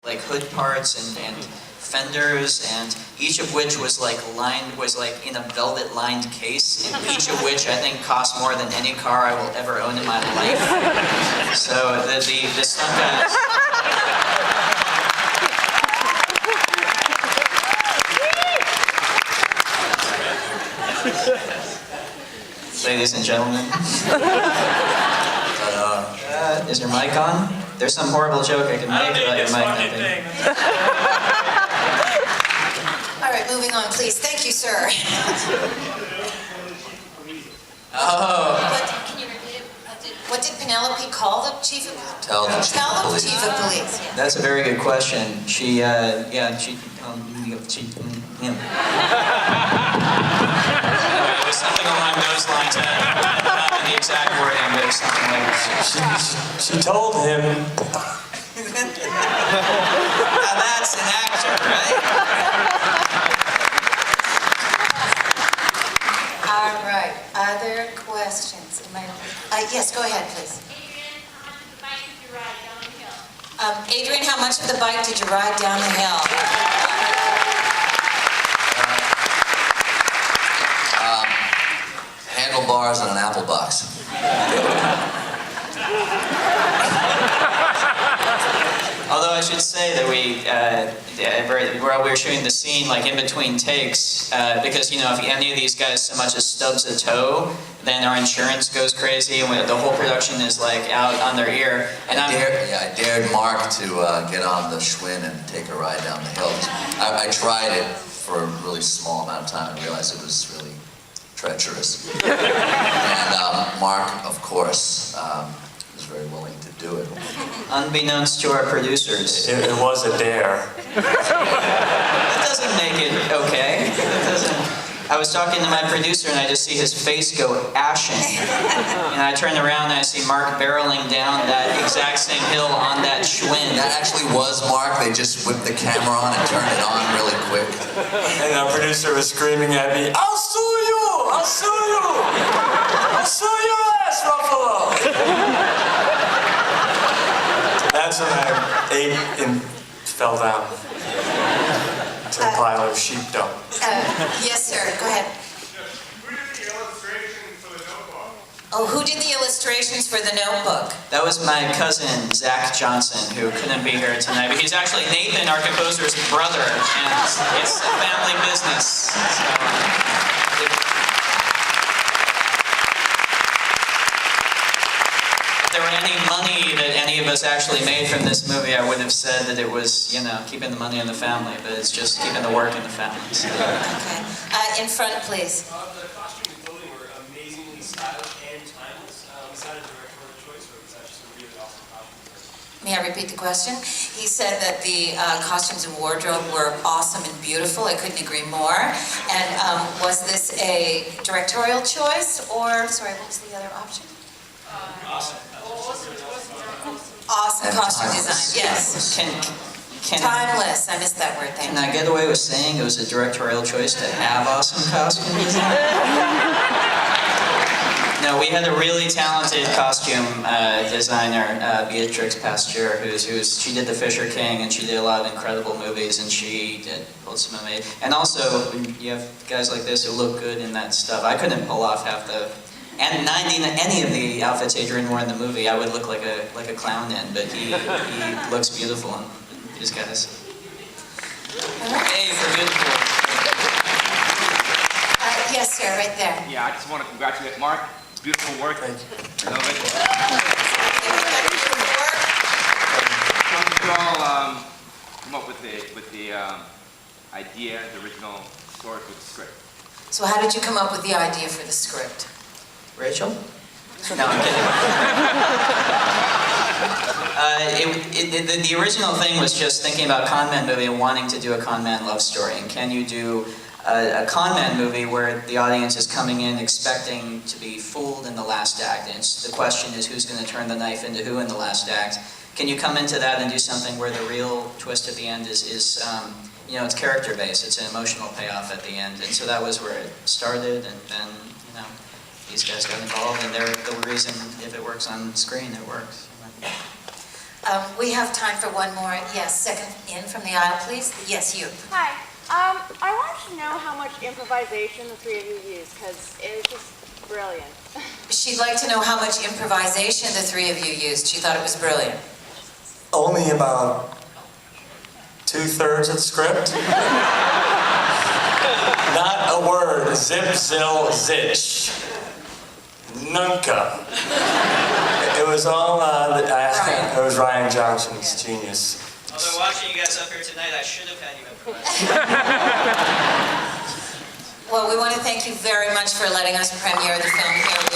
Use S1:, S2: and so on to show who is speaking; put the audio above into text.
S1: like hood parts and fenders, and each of which was like in a velvet lined case, and each of which I think cost more than any car I will ever own in my life. So the stunt guys. Ladies and gentlemen. Is your mic on? There's some horrible joke I can make about your mic not being.
S2: All right, moving on, please. Thank you, sir.
S1: Oh.
S2: Can you repeat it? What did Penelope call the chief of police?
S3: Tell the chief of police.
S1: That's a very good question. She It was something along those lines. The exact wording, but something like that.
S4: She told him.
S1: Now that's an actor, right?
S2: All right. Other questions? Yes, go ahead, please. Adrien, how much of the bike did you ride down the hill?
S3: Handlebars and an apple box.
S1: Although I should say that we were shooting the scene like in between takes, because you know if any of these guys so much as stubs a toe, then our insurance goes crazy, and the whole production is like out on their ear. And I
S3: dared Mark to get on the Schwinn and take a ride down the hill. I tried it for a really small amount of time and realized it was really treacherous. And Mark, of course, was very willing to do it.
S1: Unbeknownst to our producers.
S4: It was a dare.
S1: That doesn't make it okay. That doesn't. I was talking to my producer and I just see his face go ashen. And I turn around and I see Mark barreling down that exact same hill on that Schwinn.
S3: That actually was Mark. They just whipped the camera on and turned it on really quick.
S4: And our producer was screaming at me, "I'll sue you! I'll sue you! I'll sue your ass, Ruffalo!" That's when I ate and fell down to a pile of sheepdog.
S2: Yes, sir. Go ahead.
S5: Who did the illustrations for the Notebook?
S2: Oh, who did the illustrations for the Notebook?
S1: That was my cousin, Zach Johnson, who couldn't be here tonight. But he's actually Nathan, our composer's brother, and it's a family business. So, if there were any money that any of us actually made from this movie, I would have said that it was, you know, keeping the money in the family, but it's just keeping the work in the family. So.
S2: Okay. In front, please.
S6: The costume and clothing were amazingly stylish and timeless. Was that a directorial choice, or was that just a really awesome costume?
S2: May I repeat the question? He said that the costumes and wardrobe were awesome and beautiful. I couldn't agree more. And was this a directorial choice, or, sorry, what was the other option?
S6: Awesome.
S2: Awesome costume design, yes. Timeless, I missed that word, thank
S1: Can
S2: you.
S1: I get away with saying it was a directorial choice to have awesome costume design? No, we had a really talented costume designer, Beatrix Pasteur, she did The Fisher King, and she did a lot of incredible movies, and she pulled some amazing. And also, you have guys like this who look good in that stuff. I couldn't pull off half the. And any of the outfits Adrien wore in the movie, I would look like a clown in, but he looks beautiful in his guys. Hey, for beautiful.
S2: Yes, sir, right there.
S7: Yeah, I just want to congratulate Mark. Beautiful work. Thank you. How did you all come up with the idea, the original story for the script?
S2: So how did you come up with the idea for the script?
S1: Rachael? No, I'm kidding. The original thing was just thinking about a con man movie and wanting to do a con man love story. And can you do a con man movie where the audience is coming in expecting to be fooled in the last act? And the question is, who's going to turn the knife into who in the last act? Can you come into that and do something where the real twist at the end is you know, it's character based. It's an emotional payoff at the end. And so that was where it started, and then, you know, these guys got involved, and they're the reason if it works on screen, it works.
S2: We have time for one more. Yes, second in from the aisle, please. Yes, you.
S8: Hi. I wanted to know how much improvisation the three of you used, because it was just brilliant.
S2: She'd like to know how much improvisation the three of you used. She thought it was brilliant.
S4: Only about 2/3 of the script. Not a word. Zip, zill, zitch. Nunca. It was all, it was Ryan Johnson's genius.
S1: Although watching you guys up here tonight, I should have had you improvise.
S2: Well, we want to thank you very much for letting us premiere the film here with